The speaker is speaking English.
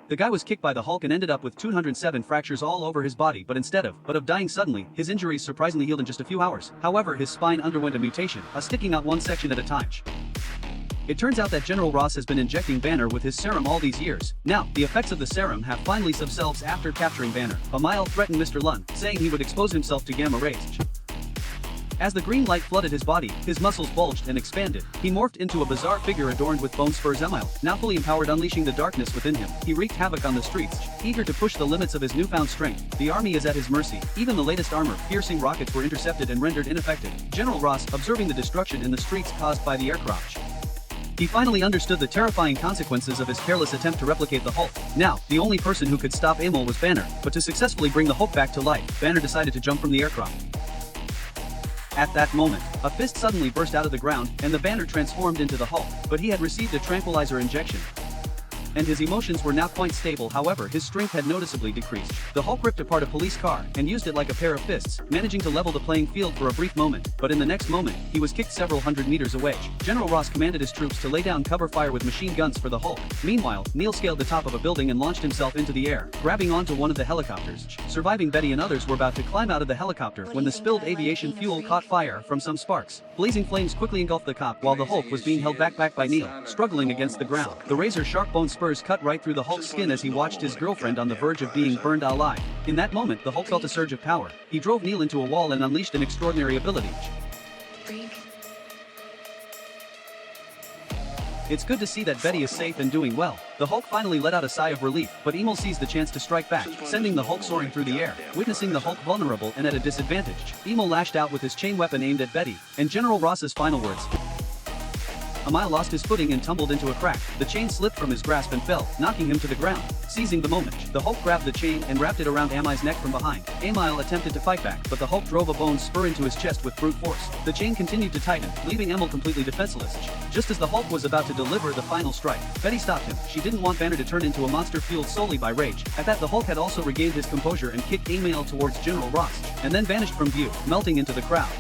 The guy was kicked by the Hulk and ended up with 207 fractures all over his body, but instead of dying suddenly, his injuries surprisingly healed in just a few hours. However, his spine underwent a mutation, sticking out one section at a time. It turns out that General Ross has been injecting Banner with his serum all these years. Now, the effects of the serum have finally subsided after capturing Banner. Amile threatened Mr. Lund, saying he would expose himself to gamma rays. As the green light flooded his body, his muscles bulged and expanded. He morphed into a bizarre figure adorned with bone spurs. Amile, now fully empowered, unleashing the darkness within him. He wreaked havoc on the streets, eager to push the limits of his newfound strength. The army is at his mercy. Even the latest armor-piercing rockets were intercepted and rendered ineffective. General Ross, observing the destruction in the streets caused by the aircraft, he finally understood the terrifying consequences of his careless attempt to replicate the Hulk. Now, the only person who could stop Amil was Banner, but to successfully bring the Hulk back to life, Banner decided to jump from the aircraft. At that moment, a fist suddenly burst out of the ground, and the Banner transformed into the Hulk, but he had received a tranquilizer injection, and his emotions were now quite stable. However, his strength had noticeably decreased. The Hulk ripped apart a police car and used it like a pair of fists, managing to level the playing field for a brief moment, but in the next moment, he was kicked several hundred meters away. General Ross commanded his troops to lay down cover fire with machine guns for the Hulk. Meanwhile, Neil scaled the top of a building and launched himself into the air, grabbing onto one of the helicopters. Surviving Betty and others were about to climb out of the helicopter when the spilled aviation fuel caught fire from some sparks. Blazing flames quickly engulfed the cop while the Hulk was being held back by Neil, struggling against the ground. The razor-sharp bone spurs cut right through the Hulk's skin as he watched his girlfriend on the verge of being burned alive. In that moment, the Hulk felt a surge of power. He drove Neil into a wall and unleashed an extraordinary ability. It's good to see that Betty is safe and doing well. The Hulk finally let out a sigh of relief, but Emil seized the chance to strike back, sending the Hulk soaring through the air. Witnessing the Hulk vulnerable and at a disadvantage, Emil lashed out with his chain weapon aimed at Betty, and General Ross's final words. Amile lost his footing and tumbled into a crack. The chain slipped from his grasp and fell, knocking him to the ground. Seizing the moment, the Hulk grabbed the chain and wrapped it around Amile's neck from behind. Amile attempted to fight back, but the Hulk drove a bone spur into his chest with brute force. The chain continued to tighten, leaving Emil completely defenseless. Just as the Hulk was about to deliver the final strike, Betty stopped him. She didn't want Banner to turn into a monster fueled solely by rage. At that, the Hulk had also regained his composure and kicked Amile towards General Ross, and then vanished from view, melting into the crowd.